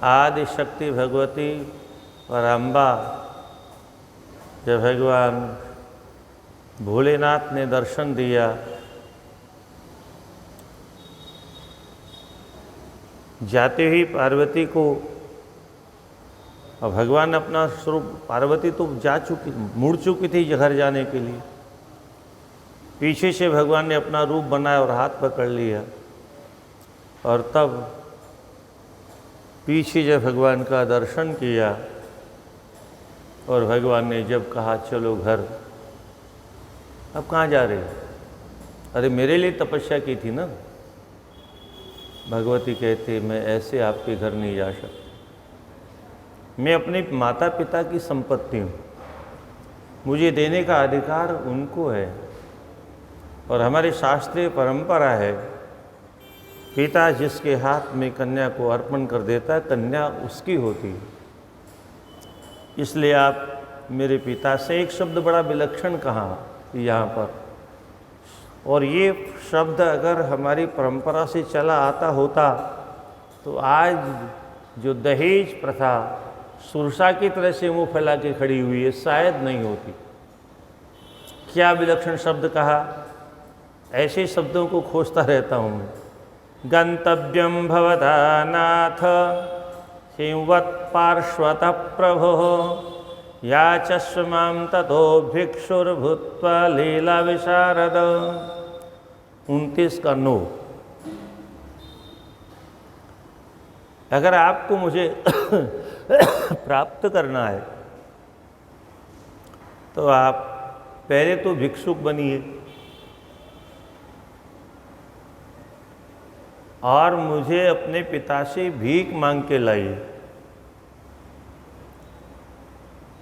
आदि शक्ति भगवती और अम्बा, जब भगवान भोलेनाथ ने दर्शन दिया, जाते ही पार्वती को, और भगवान अपना स्वरूप, पार्वती तो मुड़ चुकी थी घर जाने के लिए, पीछे से भगवान ने अपना रूप बनाया और हाथ पकड़ लिया, और तब पीछे जब भगवान का दर्शन किया और भगवान ने जब कहा चलो घर, अब कहाँ जा रहे हो? अरे मेरे लिए तपस्या की थी ना। भगवती कहते मैं ऐसे आपके घर नहीं जा सकती, मैं अपने माता पिता की संपत्ति हूँ, मुझे देने का अधिकार उनको है, और हमारी शास्त्रीय परंपरा है पिता जिसके हाथ में कन्या को अर्पण कर देता है, कन्या उसकी होती है। इसलिए आप मेरे पिता से एक शब्द बड़ा विलक्षण कहा यहाँ पर, और ये शब्द अगर हमारी परंपरा से चला आता होता तो आज जो दहेज प्रथा सुरसा की तरह से मुंह फैला के खड़ी हुई है शायद नहीं होती। क्या विलक्षण शब्द कहा, ऐसे शब्दों को खोजता रहता हूँ मैं। गंतव्यम भवता नाथ हिंवत् पार्श्वतः प्रभो याचस्व मां ततो भिक्षुर्भूत्वा लीला विशारद। 29 का 9। अगर आपको मुझे प्राप्त करना है तो आप पहले तो भिक्षुक बनिए और मुझे अपने पिता से भीख मांग के लाइए।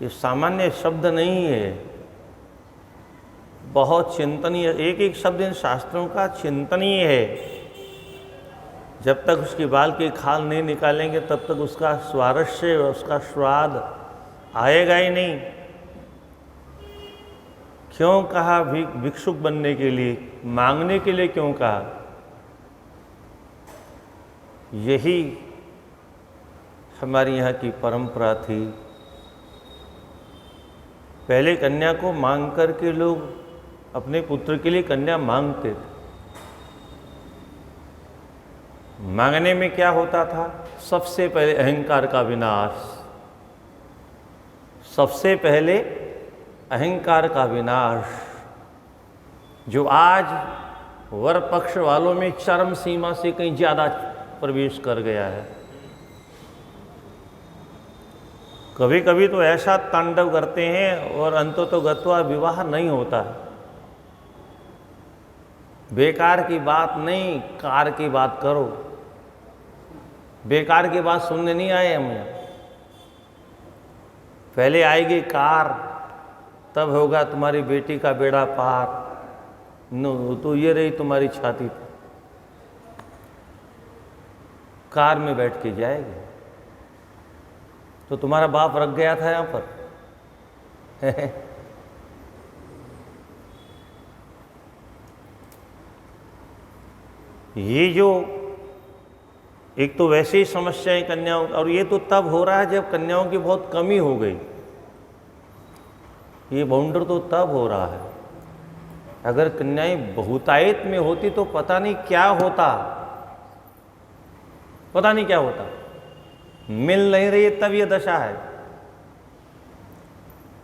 ये सामान्य शब्द नहीं है, बहुत चिंतनीय, एक एक शब्द इन शास्त्रों का चिंतनीय है। जब तक उसकी बाल की खाल नहीं निकालेंगे तब तक उसका स्वारस्य, उसका स्वाद आएगा ही नहीं। क्यों कहा भिक्षुक बनने के लिए, मांगने के लिए क्यों कहा? यही हमारी यहाँ की परंपरा थी। पहले कन्या को मांग कर के लोग अपने पुत्र के लिए कन्या मांगते थे। मांगने में क्या होता था? सबसे पहले अहंकार का विनाश, सबसे पहले अहंकार का विनाश, जो आज वर पक्ष वालों में चरम सीमा से कहीं ज्यादा प्रवेश कर गया है। कभी कभी तो ऐसा तांडव करते हैं और अंततोगत्वा विवाह नहीं होता है। बेकार की बात नहीं, कार की बात करो। बेकार की बात सुनने नहीं आए हम यहाँ। पहले आएगी कार, तब होगा तुम्हारी बेटी का बेड़ा पार। नो तो ये रही तुम्हारी छाती पर, कार में बैठ के जाएगी। तो तुम्हारा बाप रख गया था यहाँ पर। ये जो एक तो वैसे ही समस्याएं कन्याओं, और ये तो तब हो रहा है जब कन्याओं की बहुत कमी हो गई। ये बाउंडर तो तब हो रहा है। अगर कन्याएं बहुतायत में होती तो पता नहीं क्या होता, पता नहीं क्या होता। मिल नहीं रही तब ये दशा है।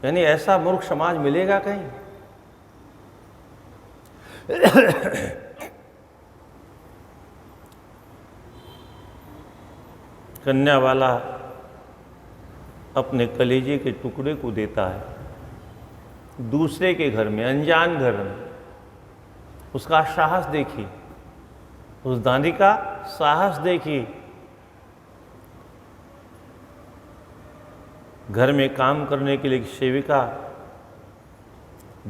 यानी ऐसा मूर्ख समाज मिलेगा कहीं? कन्या वाला अपने कलेजे के टुकड़े को देता है दूसरे के घर में, अनजान घर में। उसका साहस देखिए, उस दानी का साहस देखिए। घर में काम करने के लिए एक सेविका,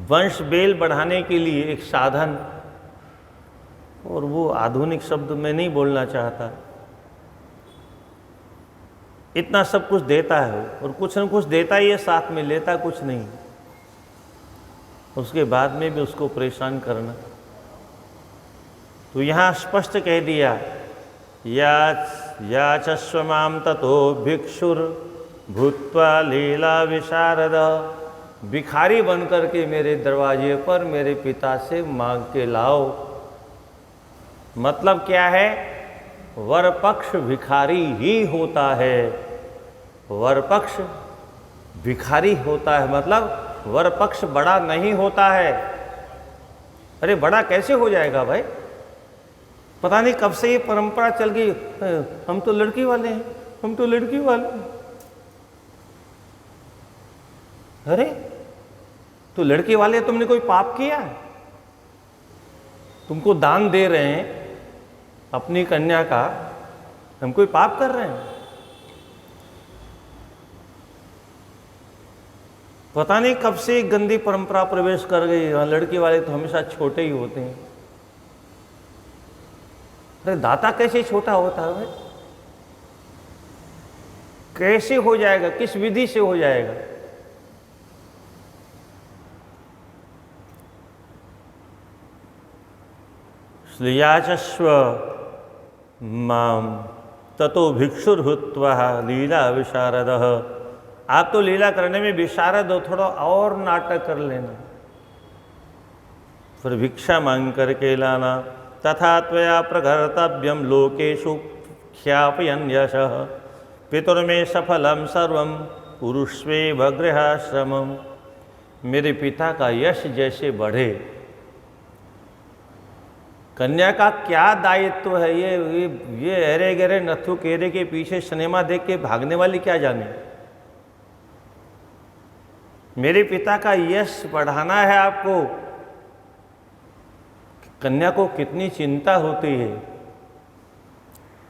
वंश बेल बढ़ाने के लिए एक साधन, और वो आधुनिक शब्द में नहीं बोलना चाहता। इतना सब कुछ देता है और कुछ न कुछ देता ही है साथ में, लेता कुछ नहीं। उसके बाद में भी उसको परेशान करना। तो यहाँ स्पष्ट कह दिया, या याचस्व मां ततो भिक्षुर भूत्वा लीला विशारद। भिखारी बनकर के मेरे दरवाजे पर मेरे पिता से मांग के लाओ। मतलब क्या है? वर पक्ष भिखारी ही होता है। वर पक्ष भिखारी होता है, मतलब वर पक्ष बड़ा नहीं होता है। अरे बड़ा कैसे हो जाएगा भाई? पता नहीं कब से ये परंपरा चल गई, हम तो लड़की वाले हैं, हम तो लड़की वाले हैं। अरे तो लड़के वाले, तुमने कोई पाप किया है? तुमको दान दे रहे हैं अपनी कन्या का, हम कोई पाप कर रहे हैं? पता नहीं कब से एक गंदी परंपरा प्रवेश कर गई, लड़के वाले तो हमेशा छोटे ही होते हैं। अरे दाता कैसे छोटा होता है भाई? कैसे हो जाएगा? किस विधि से हो जाएगा? याचस्व माम ततो भिक्षुर्भूत्वा लीला विशारद। आप तो लीला करने में विशारद हो, थोड़ा और नाटक कर लेना, फिर भिक्षा मांग करके लाना। तथा त्वया प्रघर्तव्यम लोकेषु ख्यापयन् यशः पितुर्मे सफलम सर्वम पुरुष्वेव गृहाश्रमम्। मेरे पिता का यश जैसे बढ़े, कन्या का क्या दायित्व है? ये अरे गहरे नथु केरे के पीछे सिनेमा देख के भागने वाली क्या जाने। मेरे पिता का यश बढ़ाना है आपको। कन्या को कितनी चिंता होती है।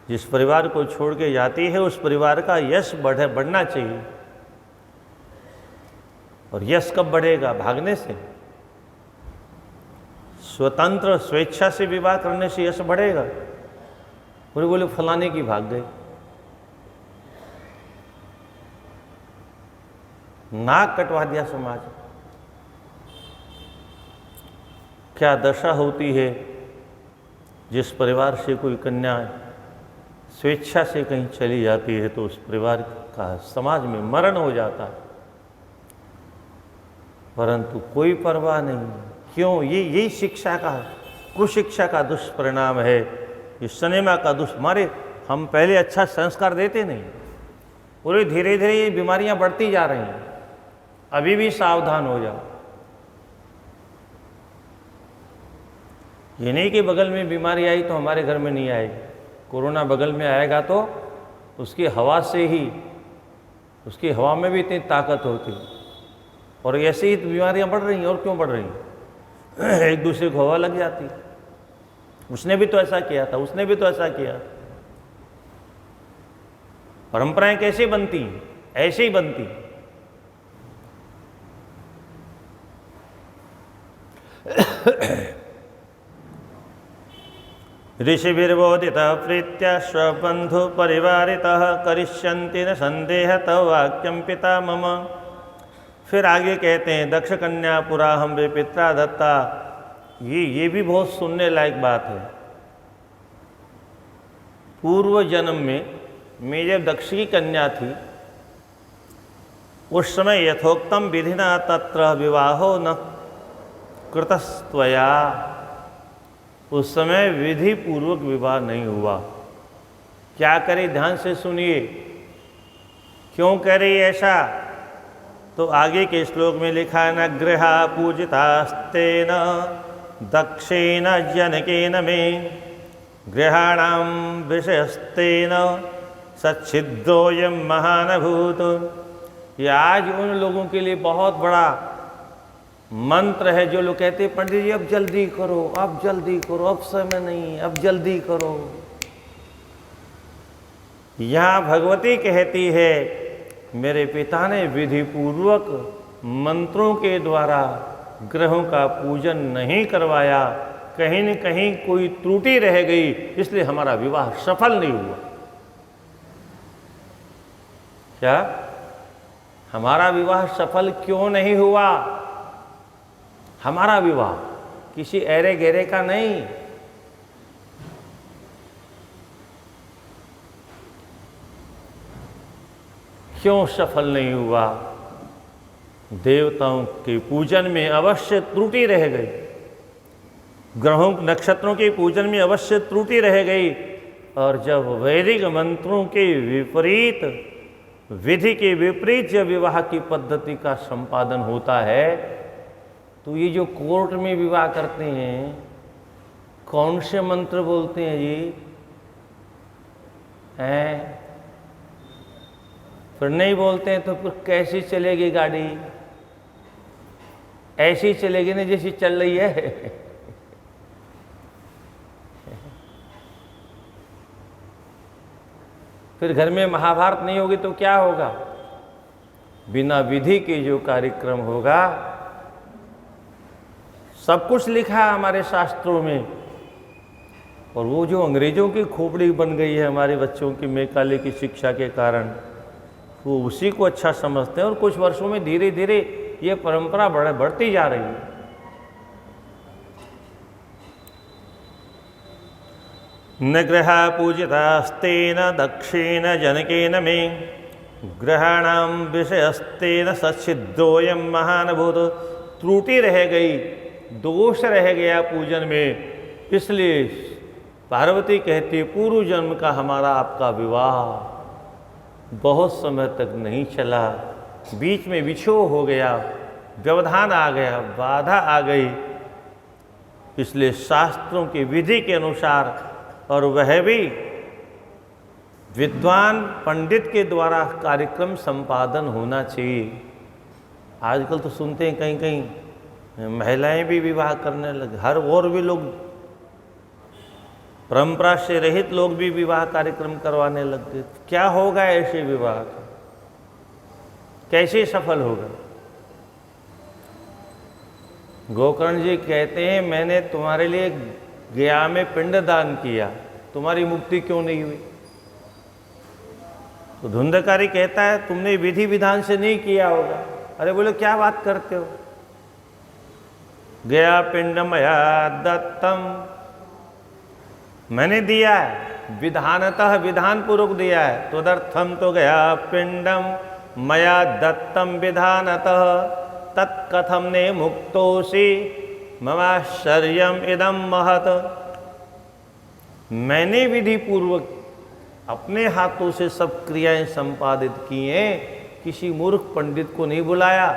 जिस परिवार को छोड़ के जाती है उस परिवार का यश बढ़ना चाहिए। और यश कब बढ़ेगा? भागने से। स्वतंत्र स्वेच्छा से विवाह करने से यश बढ़ेगा। पूरे बोले फलाने की भाग गई, नाक कटवा दिया समाज। क्या दशा होती है जिस परिवार से कोई कन्या स्वेच्छा से कहीं चली जाती है तो उस परिवार का समाज में मरण हो जाता है। परंतु कोई परवाह नहीं। क्यों? यही शिक्षा का, कुशिक्षा का दुष्परिणाम है। ये सिनेमा का हमारे हम पहले अच्छा संस्कार देते नहीं, पूरे धीरे धीरे ये बीमारियां बढ़ती जा रही हैं। अभी भी सावधान हो जाओ। ये नहीं कि बगल में बीमारी आई तो हमारे घर में नहीं आएगी। कोरोना बगल में आएगा तो उसकी हवा से ही, उसकी हवा में भी इतनी ताकत होती है। और ऐसे ही बीमारियां बढ़ रही हैं। और क्यों बढ़ रही हैं? एक दूसरे को हवा लग जाती। उसने भी तो ऐसा किया था, उसने भी तो ऐसा किया। परंपराएं कैसे बनती? ऐसे ही बनती। ऋषिभिर्बोधितः प्रीत्या स्वबन्धु परिवारितः करिष्यन्ति न संदेह तव वाक्यम पिता मम। फिर आगे कहते हैं दक्ष कन्या पुरा हम वे पित्रा दत्ता। ये भी बहुत सुनने लायक बात है। पूर्व जन्म में मैं जब दक्ष की कन्या थी उस समय यथोक्तम विधिना तत्र विवाहो न कृतस्त्वया। उस समय विधि पूर्वक विवाह नहीं हुआ। क्या करे? ध्यान से सुनिए। क्यों कह रही ऐसा? तो आगे के श्लोक में लिखा है, न गृहा पूजितास्तेन दक्षेण जनकेन मे गृहाणां विषयस्तेन सच्छिद्रोऽयं महानभूत। ये आज उन लोगों के लिए बहुत बड़ा मंत्र है जो लोग कहते हैं पंडित जी अब जल्दी करो, अब जल्दी करो, अब समय नहीं, अब जल्दी करो। यहाँ भगवती कहती है मेरे पिता ने विधि पूर्वक मंत्रों के द्वारा ग्रहों का पूजन नहीं करवाया। कहीं न कहीं कोई त्रुटि रह गई, इसलिए हमारा विवाह सफल नहीं हुआ। क्या हमारा विवाह सफल क्यों नहीं हुआ? हमारा विवाह किसी ऐरे गहरे का नहीं। क्यों सफल नहीं हुआ? देवताओं के पूजन में अवश्य त्रुटि रह गई, ग्रहों नक्षत्रों के पूजन में अवश्य त्रुटि रह गई। और जब वैदिक मंत्रों के विपरीत, विधि के विपरीत जब विवाह की पद्धति का संपादन होता है, तो ये जो कोर्ट में विवाह करते हैं, कौन से मंत्र बोलते हैं जी? हैं? फिर नहीं बोलते हैं तो फिर कैसी चलेगी गाड़ी? ऐसी चलेगी ना जैसी चल रही है। फिर घर में महाभारत नहीं होगी तो क्या होगा? बिना विधि के जो कार्यक्रम होगा, सब कुछ लिखा है हमारे शास्त्रों में। और वो जो अंग्रेजों की खोपड़ी बन गई है हमारे बच्चों की मैकाले की शिक्षा के कारण, वो उसी को अच्छा समझते हैं। और कुछ वर्षों में धीरे धीरे ये परंपरा बढ़ती जा रही है। न ग्रह पूजितास्तेन दक्षेण जनकेन मे, ग्रहाणाम विषयस्तेन सच्छिद्रोयम महानभूत। त्रुटि रह गई, दोष रह गया पूजन में, इसलिए पार्वती कहती पूर्व जन्म का हमारा आपका विवाह बहुत समय तक नहीं चला, बीच में विछोह हो गया, व्यवधान आ गया, बाधा आ गई। इसलिए शास्त्रों की विधि के अनुसार, और वह भी विद्वान पंडित के द्वारा कार्यक्रम संपादन होना चाहिए। आजकल तो सुनते हैं कहीं कहीं महिलाएं भी विवाह करने लगे, हर और भी लोग, परंपरा से रहित लोग भी विवाह कार्यक्रम करवाने लग गए। क्या होगा ऐसे विवाह का? कैसे सफल होगा? गोकर्ण जी कहते हैं मैंने तुम्हारे लिए गया में पिंडदान किया, तुम्हारी मुक्ति क्यों नहीं हुई? तो धुंधकारी कहता है तुमने विधि विधान से नहीं किया होगा। अरे बोले क्या बात करते हो? गया पिंडमया दत्तम, मैंने दिया है, विधानतः विधान पूर्वक दिया है। तदर्थम तो गया पिंडम मया दत्तम विधानतः, तत्कथम ने मुक्तोसी ममाश्चर्यम इदम महत। मैंने विधि पूर्वक अपने हाथों से सब क्रियाएं संपादित की हैं, किसी मूर्ख पंडित को नहीं बुलाया।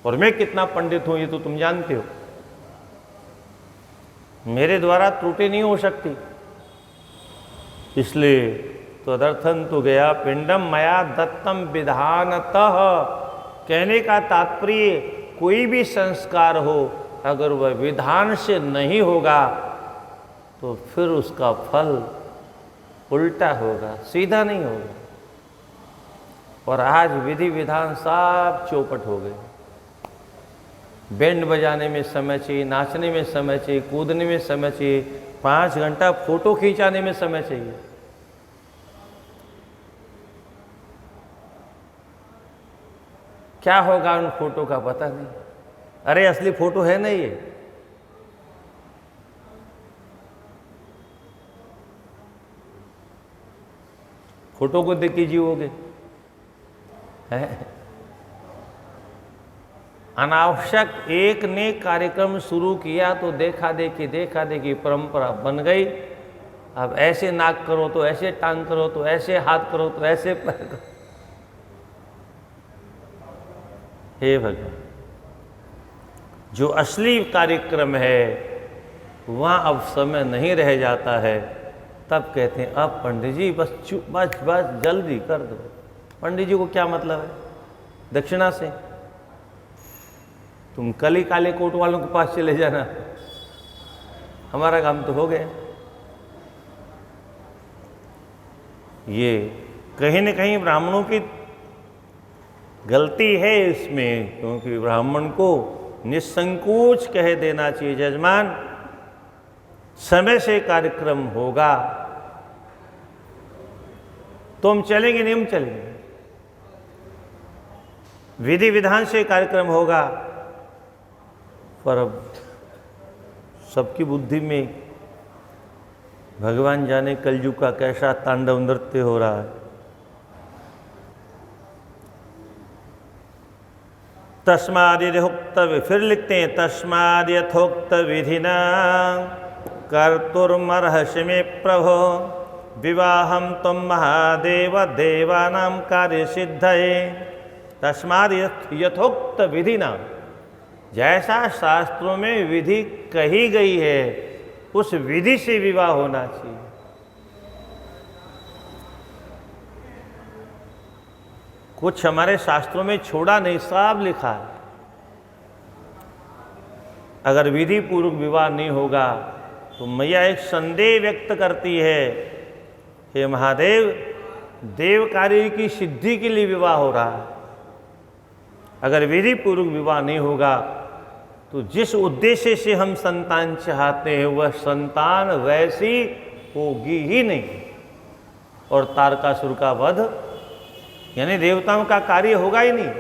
और मैं कितना पंडित हूं ये तो तुम जानते हो, मेरे द्वारा त्रुटि नहीं हो सकती। इसलिए तदर्थं तो गया पिंडम मया दत्तम विधानतः। कहने का तात्पर्य कोई भी संस्कार हो, अगर वह विधान से नहीं होगा तो फिर उसका फल उल्टा होगा, सीधा नहीं होगा। और आज विधि विधान सब चौपट हो गए। बैंड बजाने में समय चाहिए, नाचने में समय चाहिए, कूदने में समय चाहिए, 5 घंटा फोटो खींचाने में समय चाहिए। क्या होगा उन फोटो का पता नहीं। अरे असली फोटो है नहीं ये। फोटो को देख के जीवोगे? है अनावश्यक एक ने कार्यक्रम शुरू किया तो देखा देखी परंपरा बन गई। अब ऐसे नाक करो तो ऐसे टांग करो, तो ऐसे हाथ करो तो ऐसे पैर करो। हे भगवान, जो असली कार्यक्रम है वहाँ अब समय नहीं रह जाता है। तब कहते हैं अब पंडित जी बस बस जल्दी कर दो। पंडित जी को क्या मतलब है दक्षिणा से? तुम कल ही काले कोट वालों के पास चले जाना, हमारा काम तो हो गया। ये कहीं न कहीं ब्राह्मणों की गलती है इसमें, क्योंकि ब्राह्मण को निसंकोच कह देना चाहिए जजमान समय से कार्यक्रम होगा तो हम चलेंगे, नहीं हम चलेंगे। विधि विधान से कार्यक्रम होगा। पर अब सबकी बुद्धि में भगवान जाने कलयुग का कैसा तांडव नृत्य हो रहा है। तस्माद् यथोक्त, फिर लिखते हैं तस्माद् यथोक्त विधिना कर्तुर्मर्हसि मे प्रभो विवाहम तुम महादेव देवानां कार्य सिद्धये। तस्माद् यथोक्त विधिना, जैसा शास्त्रों में विधि कही गई है उस विधि से विवाह होना चाहिए। कुछ हमारे शास्त्रों में छोड़ा नहीं, सब लिखा है। अगर विधि पूर्वक विवाह नहीं होगा तो मैया एक संदेह व्यक्त करती है, हे महादेव, देव कार्य की सिद्धि के लिए विवाह हो रहा है। अगर विधि पूर्वक विवाह नहीं होगा तो जिस उद्देश्य से हम संतान चाहते हैं वह संतान वैसी होगी ही नहीं, और तारकासुर का वध यानी देवताओं का कार्य होगा ही नहीं।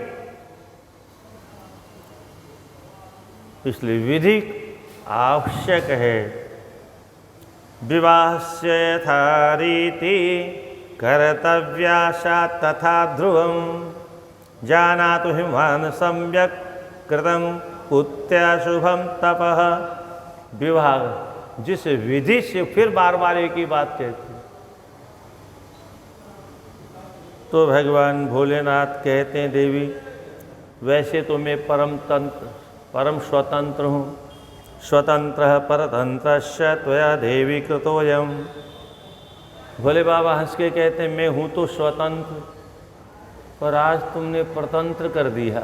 इसलिए विधि आवश्यक है। विवाहस्य यथा रीति कर्तव्या सा तथा ध्रुवं जानातु हिमान् सम्यक् कृतं पुत्या शुभम तपः। विवाह जिस विधि से, फिर बार बार एक ही बात कहती, तो भगवान भोलेनाथ कहते हैं, देवी वैसे तो मैं परम स्वतंत्र हूँ, स्वतंत्र परतंत्र त्वया देवी कृतोयम। भोले बाबा हंस के कहते हैं, मैं हूँ तो स्वतंत्र, पर आज तुमने परतंत्र कर दिया।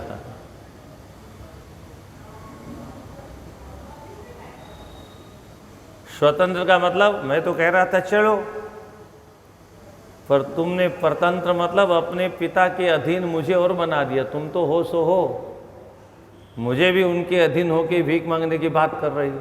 स्वतंत्र का मतलब मैं तो कह रहा था चलो, पर तुमने परतंत्र मतलब अपने पिता के अधीन मुझे और बना दिया। तुम तो हो सो हो, मुझे भी उनके अधीन होके भीख मांगने की बात कर रही हो।